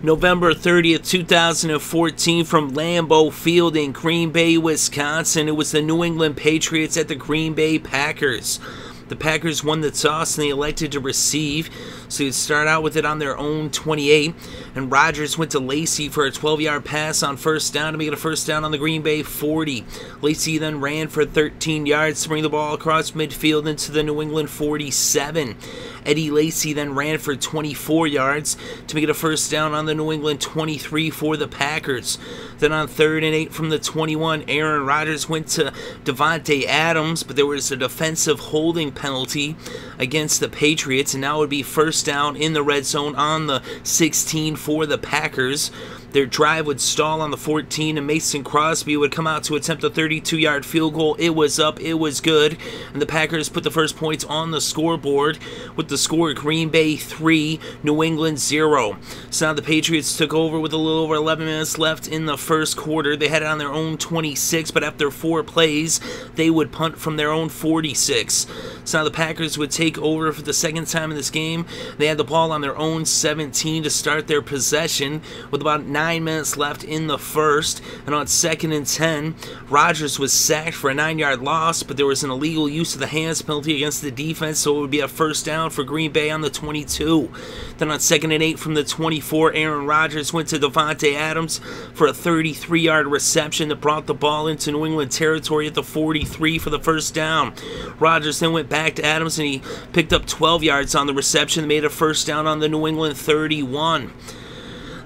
November 30th, 2014, from Lambeau Field in Green Bay, Wisconsin. It was the New England Patriots at the Green Bay Packers. The Packers won the toss and they elected to receive, so you'd start out with it on their own 28, and Rodgers went to Lacy for a 12-yard pass on first down to make it a first down on the Green Bay 40. Lacy then ran for 13 yards to bring the ball across midfield into the New England 47. Eddie Lacy then ran for 24 yards to make it a first down on the New England 23 for the Packers. Then on 3rd and 8 from the 21, Aaron Rodgers went to Davante Adams, but there was a defensive holding penalty against the Patriots, and now it would be first down in the red zone on the 16 for the Packers. Their drive would stall on the 14, and Mason Crosby would come out to attempt a 32-yard field goal. It was up, it was good, and the Packers put the first points on the scoreboard with the score Green Bay 3, New England 0. So now the Patriots took over with a little over 11 minutes left in the first quarter. They had it on their own 26, but after 4 plays, they would punt from their own 46. So now the Packers would take over for the second time in this game. They had the ball on their own 17 to start their possession with about 9 minutes left in the first, and on 2nd and 10, Rodgers was sacked for a 9-yard loss, but there was an illegal use of the hands penalty against the defense, so it would be a first down for Green Bay on the 22. Then on 2nd and 8 from the 24, Aaron Rodgers went to Davante Adams for a 33-yard reception that brought the ball into New England territory at the 43 for the first down. Rodgers then went back to Adams and he picked up 12 yards on the reception that made a first down on the New England 31.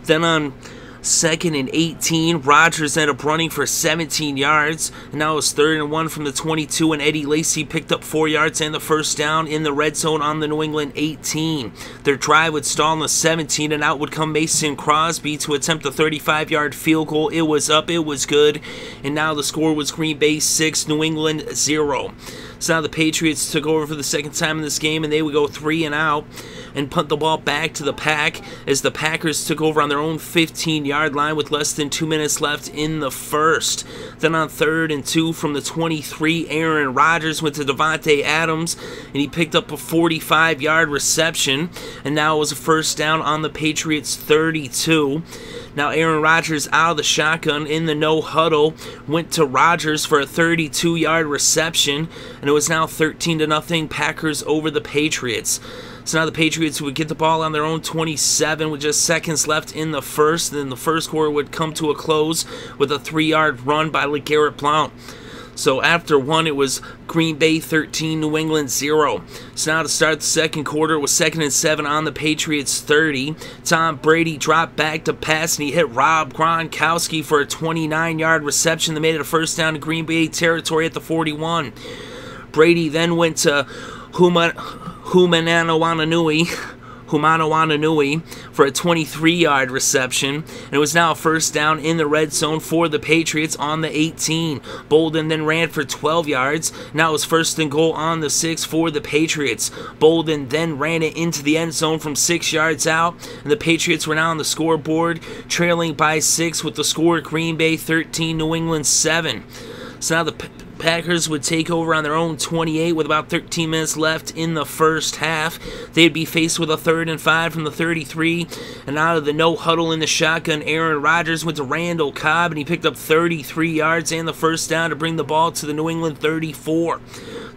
Then on 2nd and 18, Rodgers ended up running for 17 yards, and now it was 3rd and 1 from the 22, and Eddie Lacy picked up 4 yards and the first down in the red zone on the New England 18. Their drive would stall on the 17, and out would come Mason Crosby to attempt a 35-yard field goal. It was up, it was good, and now the score was Green Bay 6, New England 0. So now the Patriots took over for the second time in this game, and they would go 3 and out and punt the ball back to the Pack as the Packers took over on their own 15-yard line with less than 2 minutes left in the first. Then on 3rd and 2 from the 23, Aaron Rodgers went to Davante Adams, and he picked up a 45-yard reception, and now it was a first down on the Patriots 32. Now Aaron Rodgers out of the shotgun in the no huddle went to Rodgers for a 32-yard reception, and it was now 13-0 Packers over the Patriots. So now the Patriots would get the ball on their own 27 with just seconds left in the first. Then the first quarter would come to a close with a 3-yard run by LeGarrette Blount. So after 1, it was Green Bay 13, New England 0. So now to start the second quarter, it was 2nd and 7 on the Patriots 30. Tom Brady dropped back to pass, and he hit Rob Gronkowski for a 29-yard reception that made it a first down to Green Bay territory at the 41. Brady then went to Humanawananui for a 23-yard reception, and it was now a first down in the red zone for the Patriots on the 18. Bolden then ran for 12 yards. Now it was 1st and goal on the 6 for the Patriots. Bolden then ran it into the end zone from 6 yards out, and the Patriots were now on the scoreboard, trailing by 6 with the score Green Bay 13, New England 7. So now the Packers would take over on their own 28 with about 13 minutes left in the first half. They'd be faced with a 3rd and 5 from the 33, and out of the no huddle in the shotgun, Aaron Rodgers went to Randall Cobb, and he picked up 33 yards and the first down to bring the ball to the New England 34.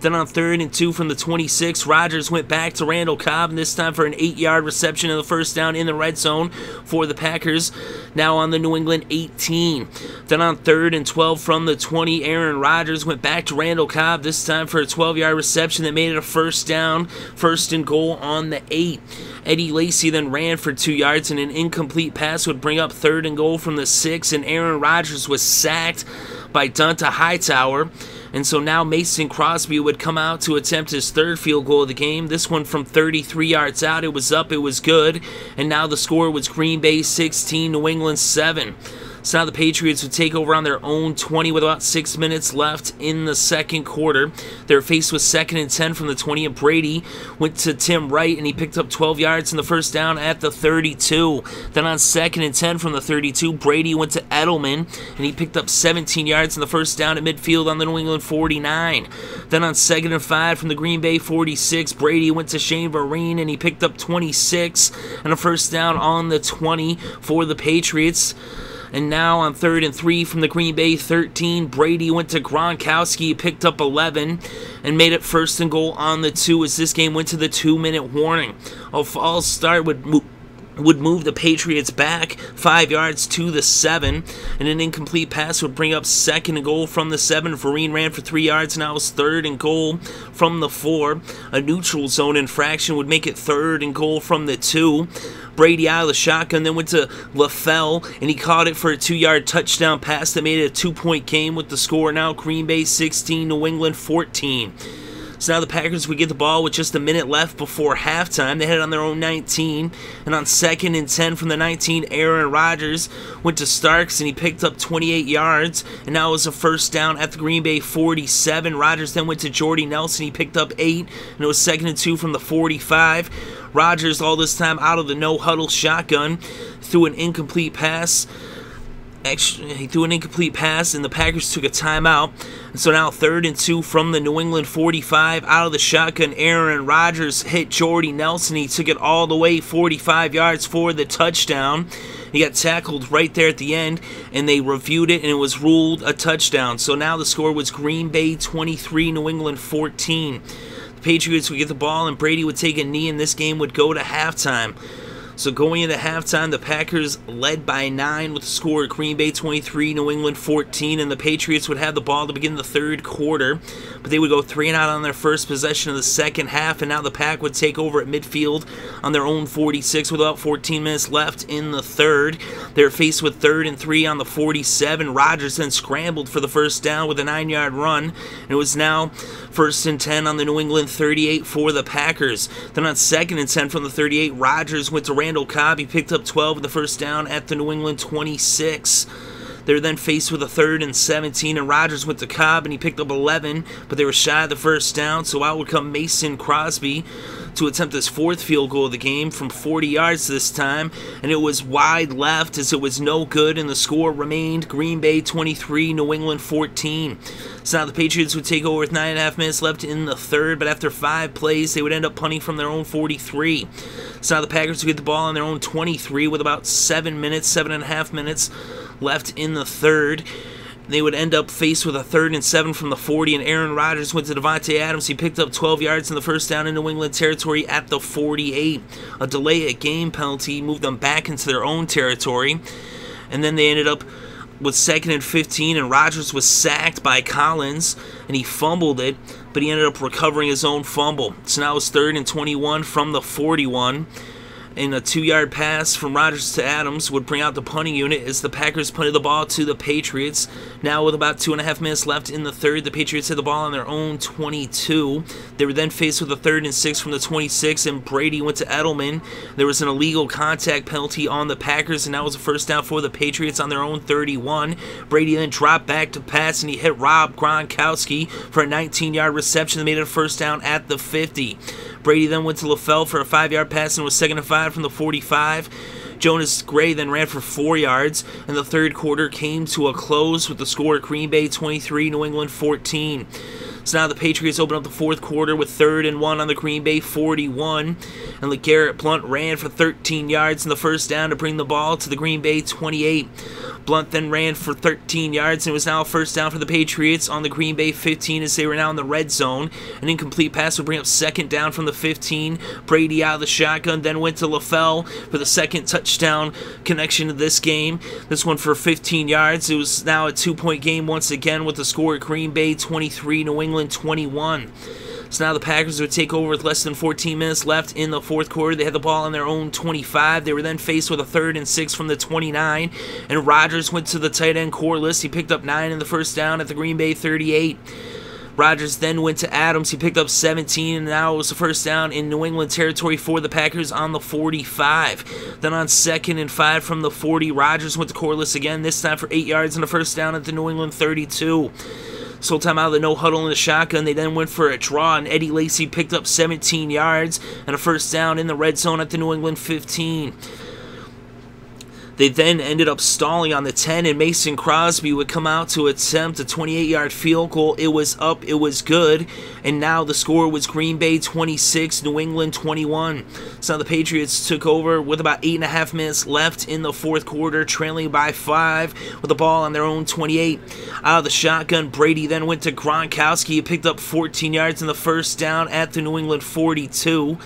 Then on 3rd and 2 from the 26, Rodgers went back to Randall Cobb, and this time for an 8-yard reception and the first down in the red zone for the Packers, now on the New England 18. Then on 3rd and 12 from the 20, Aaron Rodgers went back to Randall Cobb, this time for a 12-yard reception that made it a first down, 1st and goal on the 8. Eddie Lacy then ran for 2 yards, and an incomplete pass would bring up 3rd and goal from the 6, and Aaron Rodgers was sacked by Donta Hightower. And so now Mason Crosby would come out to attempt his 3rd field goal of the game. This one from 33 yards out. It was up, it was good. And now the score was Green Bay 16, New England 7. So now the Patriots would take over on their own 20 with about 6 minutes left in the second quarter. They were faced with 2nd and 10 from the 20, and Brady went to Tim Wright, and he picked up 12 yards in the first down at the 32. Then on 2nd and 10 from the 32, Brady went to Edelman, and he picked up 17 yards in the first down at midfield on the New England 49. Then on 2nd and 5 from the Green Bay 46, Brady went to Shane Vereen, and he picked up 26 and a first down on the 20 for the Patriots. And now on 3rd and 3 from the Green Bay 13, Brady went to Gronkowski, picked up 11, and made it 1st and goal on the 2 as this game went to the 2-minute warning. A false start would move the Patriots back 5 yards to the 7, and an incomplete pass would bring up 2nd and goal from the 7. Vereen ran for 3 yards, and now it's 3rd and goal from the 4. A neutral zone infraction would make it 3rd and goal from the 2. Brady out of the shotgun, then went to LaFell, and he caught it for a 2-yard touchdown pass that made it a 2-point game with the score now Green Bay 16, New England 14. So now the Packers would get the ball with just a minute left before halftime. They had it on their own 19. And on 2nd and 10 from the 19, Aaron Rodgers went to Starks, and he picked up 28 yards. And now it was a first down at the Green Bay 47. Rodgers then went to Jordy Nelson. He picked up 8. And it was 2nd and 2 from the 45. Rodgers, all this time out of the no-huddle shotgun, threw an incomplete pass. Actually, he threw an incomplete pass, and the Packers took a timeout. And so now 3rd and 2 from the New England 45. Out of the shotgun, Aaron Rodgers hit Jordy Nelson. He took it all the way 45 yards for the touchdown. He got tackled right there at the end, and they reviewed it, and it was ruled a touchdown. So now the score was Green Bay 23, New England 14. The Patriots would get the ball, and Brady would take a knee, and this game would go to halftime. So going into halftime, the Packers led by 9 with the score Green Bay 23, New England 14, and the Patriots would have the ball to begin the third quarter, but they would go 3 and out on their first possession of the second half, and now the Pack would take over at midfield on their own 46 with about 14 minutes left in the third. They were faced with 3rd and 3 on the 47. Rodgers then scrambled for the first down with a 9-yard run, and it was now 1st and 10 on the New England 38 for the Packers. Then on 2nd and 10 from the 38, Rodgers went to Randall Cobb. He picked up 12 in the first down at the New England 26. They were then faced with a 3rd and 17, and Rodgers went to Cobb, and he picked up 11, but they were shy of the first down, so out would come Mason Crosby to attempt his 4th field goal of the game from 40 yards this time, and it was wide left as it was no good, and the score remained Green Bay 23, New England 14. So now the Patriots would take over with 9.5 minutes left in the third, but after 5 plays, they would end up punting from their own 43. So now the Packers would get the ball on their own 23 with about 7.5 minutes left in the third. They would end up faced with a 3rd and 7 from the 40, and Aaron Rodgers went to Davante Adams. He picked up 12 yards in the first down in New England territory at the 48. A delay at game penalty moved them back into their own territory, and then they ended up with 2nd and 15, and Rodgers was sacked by Collins, and he fumbled it, but he ended up recovering his own fumble. So now it's 3rd and 21 from the 41. And a 2-yard pass from Rodgers to Adams would bring out the punting unit as the Packers punted the ball to the Patriots. Now with about 2.5 minutes left in the third, the Patriots had the ball on their own 22. They were then faced with a 3rd and 6 from the 26, and Brady went to Edelman. There was an illegal contact penalty on the Packers, and that was a first down for the Patriots on their own 31. Brady then dropped back to pass, and he hit Rob Gronkowski for a 19-yard reception that made it a first down at the 50. Brady then went to LaFell for a 5-yard pass, and it was 2nd and 5 from the 45. Jonas Gray then ran for 4 yards, and the third quarter came to a close with the score Green Bay 23, New England 14. So now the Patriots open up the fourth quarter with 3rd and 1 on the Green Bay 41, and LeGarrette Blount ran for 13 yards in the first down to bring the ball to the Green Bay 28. Blount then ran for 13 yards, and it was now a first down for the Patriots on the Green Bay 15 as they were now in the red zone. An incomplete pass would bring up 2nd down from the 15. Brady out of the shotgun, then went to LaFell for the 2nd touchdown connection of this game. This one for 15 yards. It was now a 2-point game once again with the score Green Bay 23, New England 21. So now the Packers would take over with less than 14 minutes left in the fourth quarter. They had the ball on their own 25. They were then faced with a 3rd and 6 from the 29, and Rodgers went to the tight end Corliss. He picked up 9 in the first down at the Green Bay 38. Rodgers then went to Adams. He picked up 17, and now it was the first down in New England territory for the Packers on the 45. Then on 2nd and 5 from the 40, Rodgers went to Corliss again, this time for 8 yards and a first down at the New England 32. This whole time out of the no huddle in the shotgun, they then went for a draw, and Eddie Lacy picked up 17 yards and a first down in the red zone at the New England 15. They then ended up stalling on the 10, and Mason Crosby would come out to attempt a 28-yard field goal. It was up, it was good, and now the score was Green Bay 26, New England 21. So now the Patriots took over with about 8.5 minutes left in the fourth quarter, trailing by 5 with the ball on their own 28. Out of the shotgun, Brady then went to Gronkowski. He picked up 14 yards in the first down at the New England 42.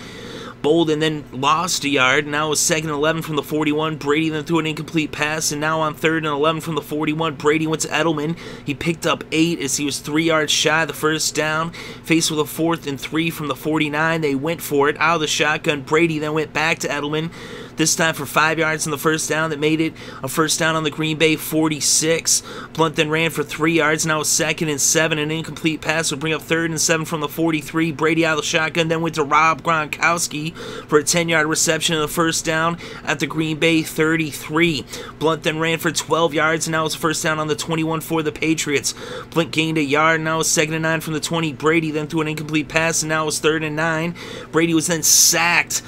Bolden then lost a yard. Now it was 2nd and 11 from the 41. Brady then threw an incomplete pass, and now on 3rd and 11 from the 41, Brady went to Edelman. He picked up 8 as he was 3 yards shy of the first down. Faced with a 4th and 3 from the 49, they went for it. Out of the shotgun, Brady then went back to Edelman, this time for 5 yards on the first down. That made it a first down on the Green Bay 46. Blunt then ran for 3 yards. Now it was 2nd and 7. An incomplete pass would bring up 3rd and 7 from the 43. Brady out of the shotgun, then went to Rob Gronkowski for a 10-yard reception and a first down at the Green Bay 33. Blunt then ran for 12 yards, and now it's a first down on the 21 for the Patriots. Blunt gained a yard, and now it's 2nd and 9 from the 20. Brady then threw an incomplete pass, and now it's 3rd and 9. Brady was then sacked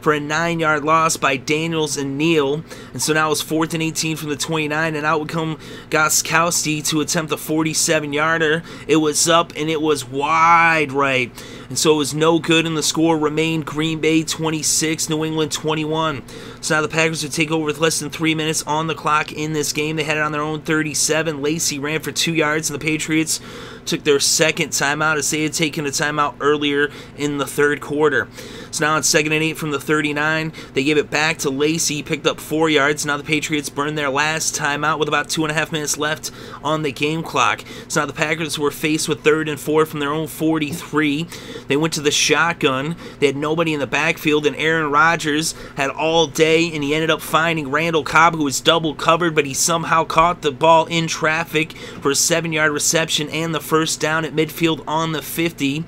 for a 9-yard loss by Daniels and Neal. And so now it's 4th and 18 from the 29, and out would come Gostkowski to attempt a 47-yarder. It was up, and it was wide right. And so it was no good, and the score remained Green Bay 26, New England 21. So now the Packers would take over with less than 3 minutes on the clock in this game. They had it on their own 37. Lacy ran for 2 yards, and the Patriots took their second timeout as they had taken a timeout earlier in the third quarter. So now on 2nd and 8 from the 39, they gave it back to Lacy, picked up 4 yards. Now the Patriots burned their last timeout with about 2.5 minutes left on the game clock. So now the Packers were faced with 3rd and 4 from their own 43. They went to the shotgun. They had nobody in the backfield, and Aaron Rodgers had all day, and he ended up finding Randall Cobb, who was double covered, but he somehow caught the ball in traffic for a 7-yard reception and the first down at midfield on the 50.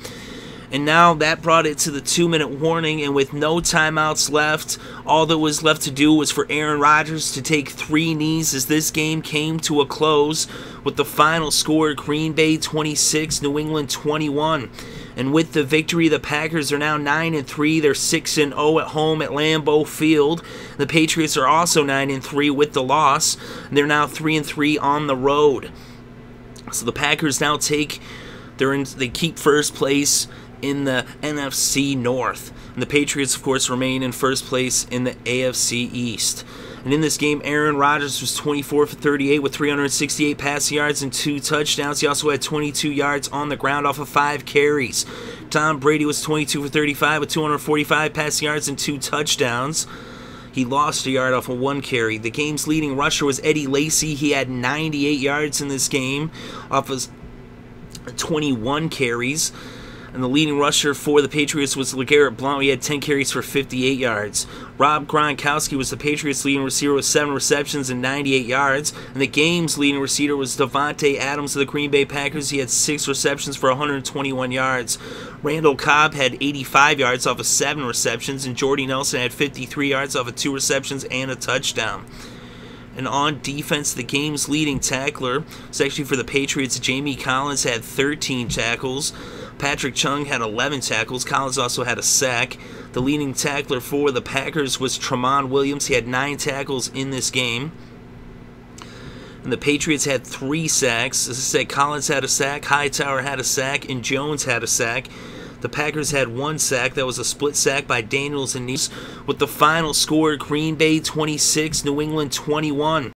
And now that brought it to the 2-minute warning, and with no timeouts left, all that was left to do was for Aaron Rodgers to take 3 knees as this game came to a close with the final score, Green Bay 26, New England 21. And with the victory, the Packers are now 9-3. They're 6-0 at home at Lambeau Field. The Patriots are also 9-3 with the loss. And they're now 3-3 on the road. So the Packers now they keep first place in the NFC North. And the Patriots, of course, remain in first place in the AFC East. And in this game, Aaron Rodgers was 24 for 38 with 368 passing yards and 2 touchdowns. He also had 22 yards on the ground off of 5 carries. Tom Brady was 22 for 35 with 245 passing yards and 2 touchdowns. He lost a yard off of 1 carry. The game's leading rusher was Eddie Lacy. He had 98 yards in this game off of 21 carries. And the leading rusher for the Patriots was LeGarrette Blount. He had 10 carries for 58 yards. Rob Gronkowski was the Patriots' leading receiver with 7 receptions and 98 yards. And the game's leading receiver was Davante Adams of the Green Bay Packers. He had 6 receptions for 121 yards. Randall Cobb had 85 yards off of 7 receptions. And Jordy Nelson had 53 yards off of 2 receptions and a touchdown. And on defense, the game's leading tackler was actually for the Patriots. Jamie Collins had 13 tackles. Patrick Chung had 11 tackles. Collins also had a sack. The leading tackler for the Packers was Tramon Williams. He had 9 tackles in this game. And the Patriots had 3 sacks. As I said, Collins had a sack, Hightower had a sack, and Jones had a sack. The Packers had 1 sack. That was a split sack by Daniels and Neal. With the final score, Green Bay 26, New England 21.